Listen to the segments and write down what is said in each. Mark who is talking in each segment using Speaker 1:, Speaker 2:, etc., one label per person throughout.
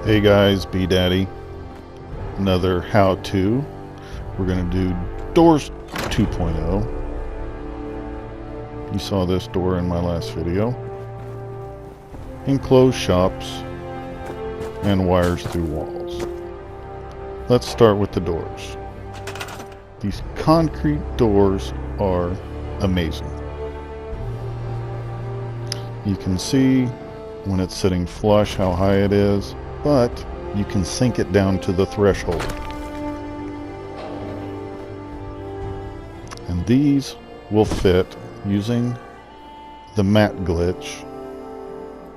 Speaker 1: Hey guys, B Daddy. Another how-to. We're going to do doors 2.0. You saw this door in my last video. Enclosed shops and wires through walls. Let's start with the doors. These concrete doors are amazing. You can see when it's sitting flush how high it is, but you can sink it down to the threshold. And these will fit using the mat glitch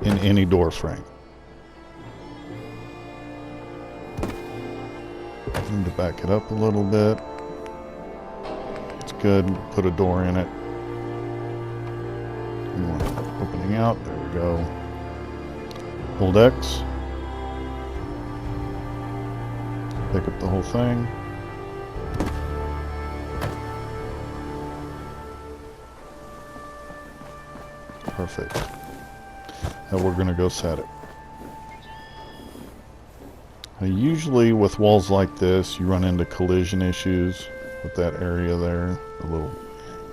Speaker 1: in any door frame. I need to back it up a little bit. It's good. Put a door in it. You want it opening out. There we go. Hold X. Pick up the whole thing. Perfect. Now we're going to go set it. Now usually with walls like this, you run into collision issues with that area there, the little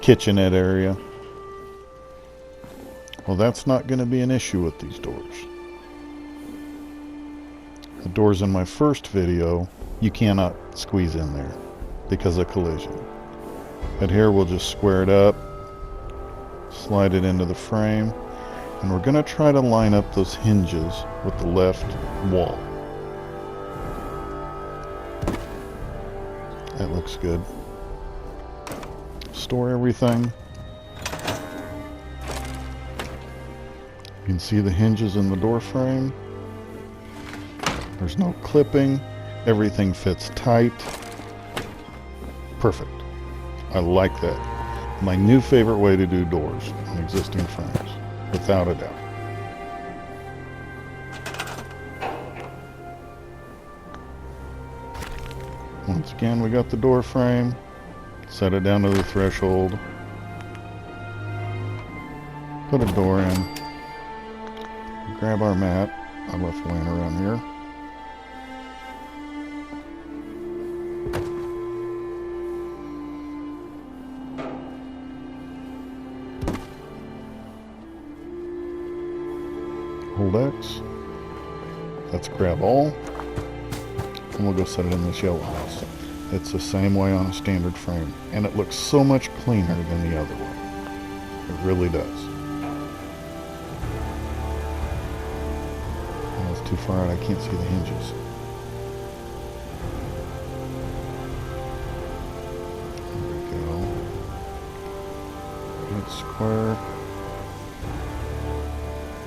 Speaker 1: kitchenette area. Well, that's not going to be an issue with these doors. The doors in my first video, you cannot squeeze in there because of collision. But here we'll just square it up, slide it into the frame, and we're going to try to line up those hinges with the left wall. That looks good. Store everything. You can see the hinges in the door frame. There's no clipping. Everything fits tight. Perfect. I like that. My new favorite way to do doors on existing frames, without a doubt. Once again, we got the door frame. Set it down to the threshold. Put a door in. Grab our mat. I left laying around here. Hold X. Let's grab all. And we'll go set it in this yellow house. It's the same way on a standard frame. And it looks so much cleaner than the other one. It really does. Oh, it's too far out. I can't see the hinges. There we go. Good square.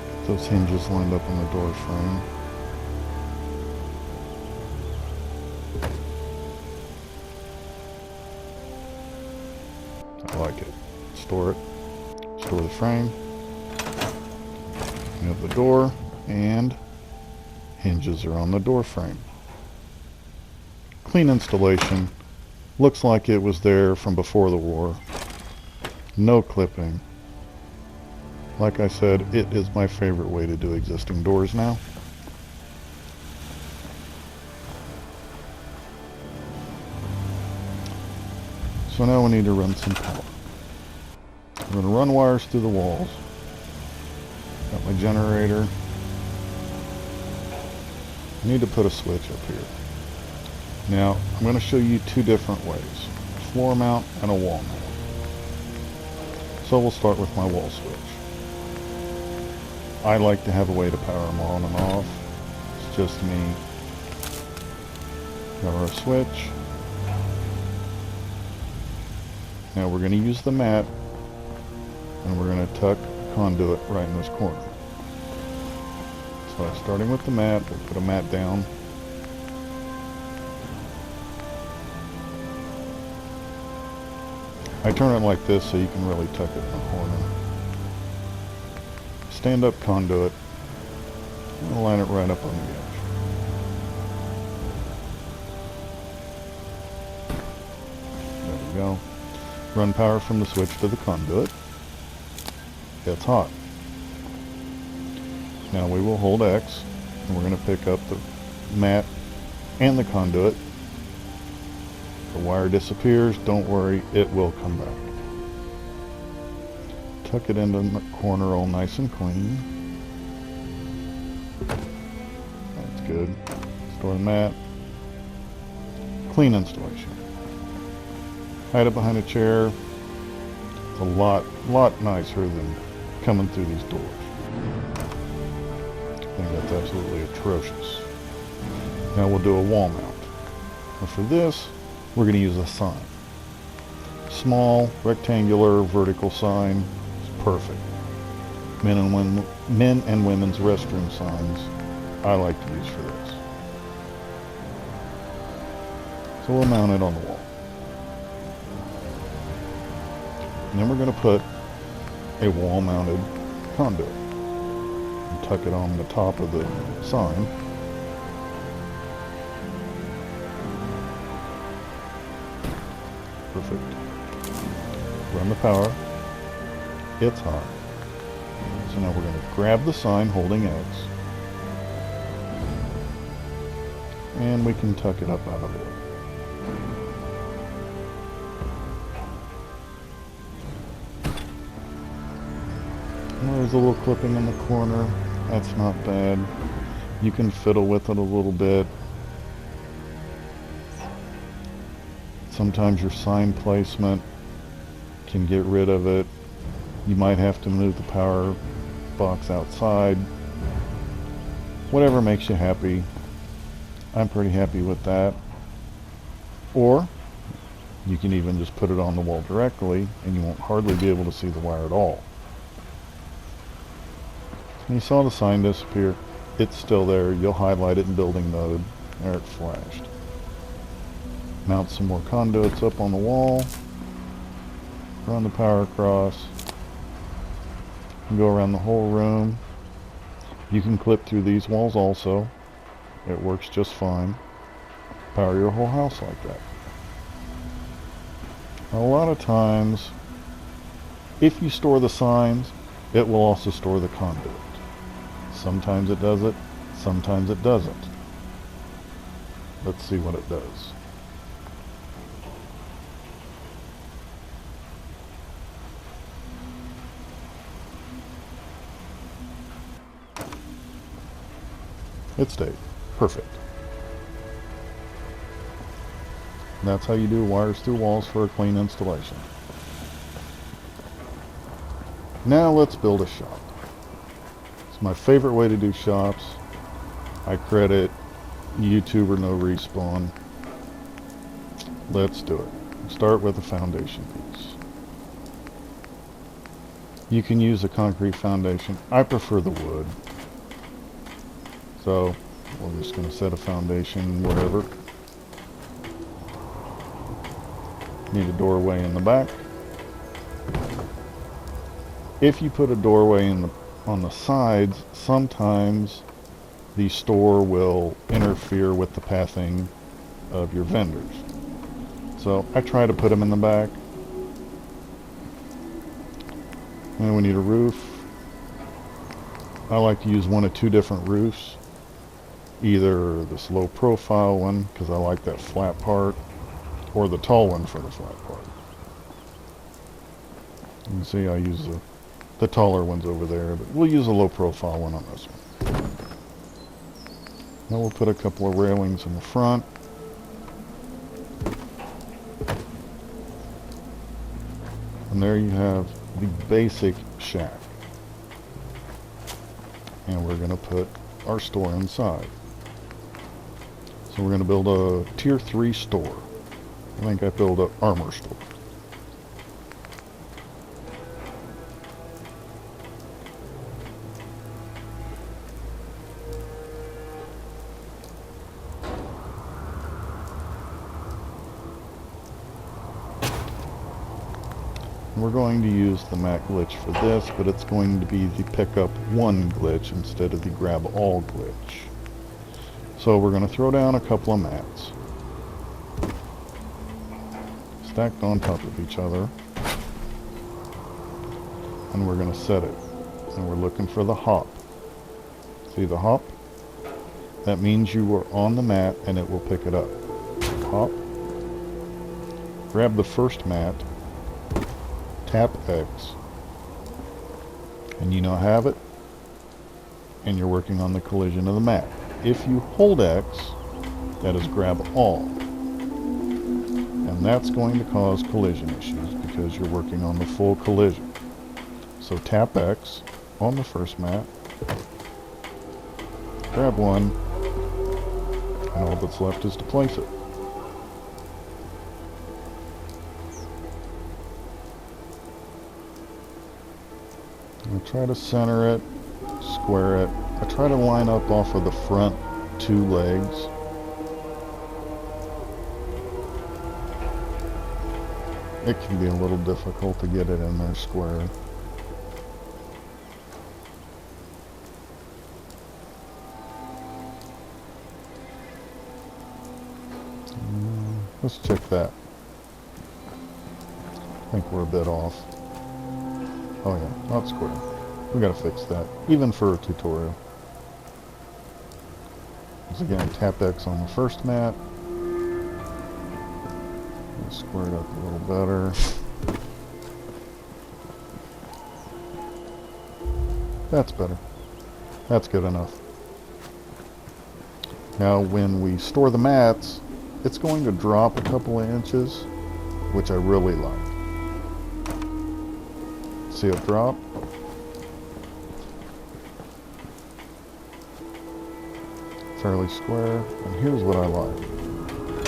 Speaker 1: Get those hinges lined up on the door frame. I like it. Store it. Store the frame. You have the door, and hinges are on the door frame. Clean installation. Looks like it was there from before the war. No clipping. Like I said, it is my favorite way to do existing doors now. So now we need to run some power. I'm going to run wires through the walls. Got my generator. I need to put a switch up here. Now, I'm going to show you two different ways. A floor mount and a wall mount. So we'll start with my wall switch. I like to have a way to power them on and off. It's just me. Got our switch. Now we're going to use the mat, and we're going to tuck conduit right in this corner. So starting with the mat, we'll put a mat down. I turn it like this so you can really tuck it in the corner. Stand up conduit, and line it right up on the edge. There we go. Run power from the switch to the conduit. It's hot. Now we will hold X, and we're going to pick up the mat and the conduit. The wire disappears, don't worry, it will come back. Tuck it into the corner all nice and clean. That's good. Store the mat. Clean installation. Hide it behind a chair. It's a lot nicer than coming through these doors. I think that's absolutely atrocious. Now we'll do a wall mount. And for this, we're going to use a sign. Small, rectangular, vertical sign is perfect. Men and women's restroom signs I like to use for this. So we'll mount it on the wall. And then we're going to put a wall-mounted conduit and tuck it on the top of the sign. Perfect. Run the power. It's hot. So now we're going to grab the sign holding X, and we can tuck it up out of the way. There's a little clipping in the corner. That's not bad. You can fiddle with it a little bit. Sometimes your sign placement can get rid of it. You might have to move the power box outside. Whatever makes you happy. I'm pretty happy with that. Or you can even just put it on the wall directly and you won't hardly be able to see the wire at all. You saw the sign disappear. It's still there. You'll highlight it in building mode. There it flashed. Mount some more conduits up on the wall. Run the power across. And go around the whole room. You can clip through these walls also. It works just fine. Power your whole house like that. A lot of times, if you store the signs, it will also store the conduit. Sometimes it does it, sometimes it doesn't. Let's see what it does. It stayed. Perfect. And that's how you do wires through walls for a clean installation. Now let's build a shop. It's my favorite way to do shops. I credit YouTuber No Respawn. Let's do it. Start with a foundation piece. You can use a concrete foundation. I prefer the wood. So we're just going to set a foundation, whatever. Need a doorway in the back. If you put a doorway on the sides, sometimes the store will interfere with the pathing of your vendors. So I try to put them in the back. And we need a roof. I like to use one of two different roofs. Either this low profile one, because I like that flat part, or the tall one for the flat part. You can see I use the taller ones over there, but we'll use a low profile one on this one. Now we'll put a couple of railings in the front. And there you have the basic shack. And we're going to put our store inside. So we're going to build a tier 3 store. I think I build an armor store. We're going to use the mat glitch for this, but it's going to be the pick up one glitch instead of the grab all glitch. So we're going to throw down a couple of mats, stacked on top of each other, and we're going to set it. And we're looking for the hop. See the hop? That means you are on the mat and it will pick it up. Hop. Grab the first mat. Tap X. And you now have it. And you're working on the collision of the mat. If you hold X, that is grab all. And that's going to cause collision issues because you're working on the full collision. So tap X on the first mat. Grab one. And all that's left is to place it. I try to center it, square it. I try to line up off of the front two legs. It can be a little difficult to get it in there square. Let's check that. I think we're a bit off. Oh yeah, not square. We gotta fix that, even for a tutorial. Once again, tap X on the first mat. Square it up a little better. That's better. That's good enough. Now when we store the mats, it's going to drop a couple of inches, which I really like. See it drop? Fairly square. And here's what I like.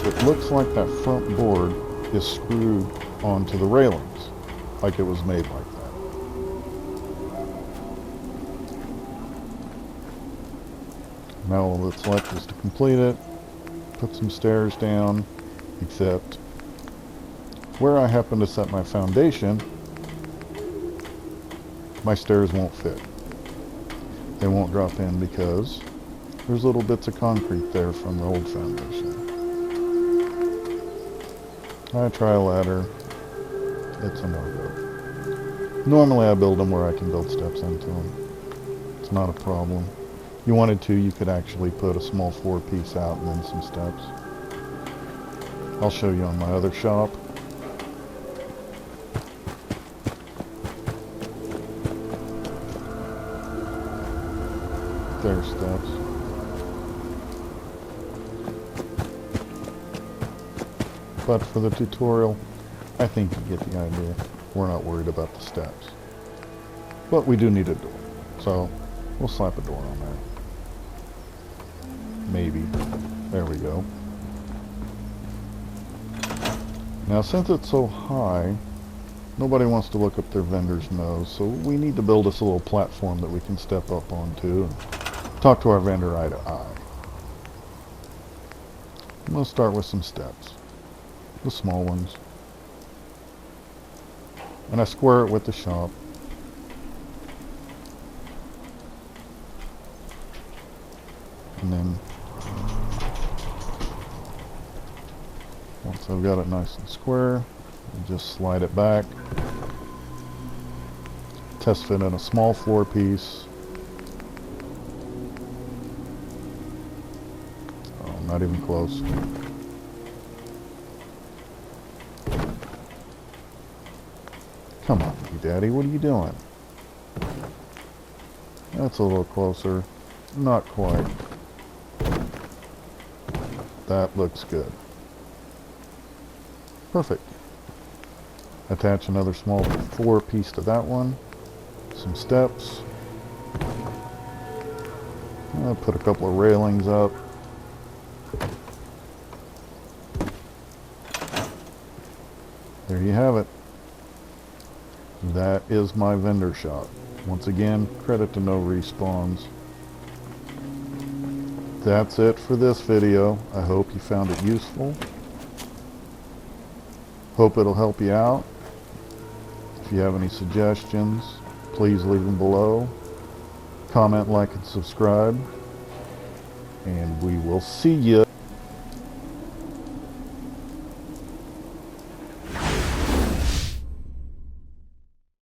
Speaker 1: It looks like that front board is screwed onto the railings, like it was made like that. Now all that's left is to complete it, put some stairs down, except where I happen to set my foundation, my stairs won't fit. They won't drop in because there's little bits of concrete there from the old foundation. I try a ladder, it's a no-go. Normally I build them where I can build steps into them. It's not a problem. If you wanted to, you could actually put a small floor piece out and then some steps. I'll show you on my other shop. There's steps. But for the tutorial, I think you get the idea. We're not worried about the steps. But we do need a door. So we'll slap a door on there. Maybe. There we go. Now since it's so high, nobody wants to look up their vendor's nose, so we need to build us a little platform that we can step up onto and talk to our vendor eye to eye. I'm going to start with some steps. The small ones. And I square it with the shop. And then once I've got it nice and square, I just slide it back. Test fit in a small floor piece. Oh, not even close. Come on, you daddy, what are you doing? That's a little closer. Not quite. That looks good. Perfect. Attach another small floor piece to that one. Some steps. I'll put a couple of railings up. There you have it. That is my vendor shop. Once again, credit to No Respawns. That's it for this video. I hope you found it useful. Hope it'll help you out. If you have any suggestions, please leave them below. Comment, like, and subscribe. And we will see you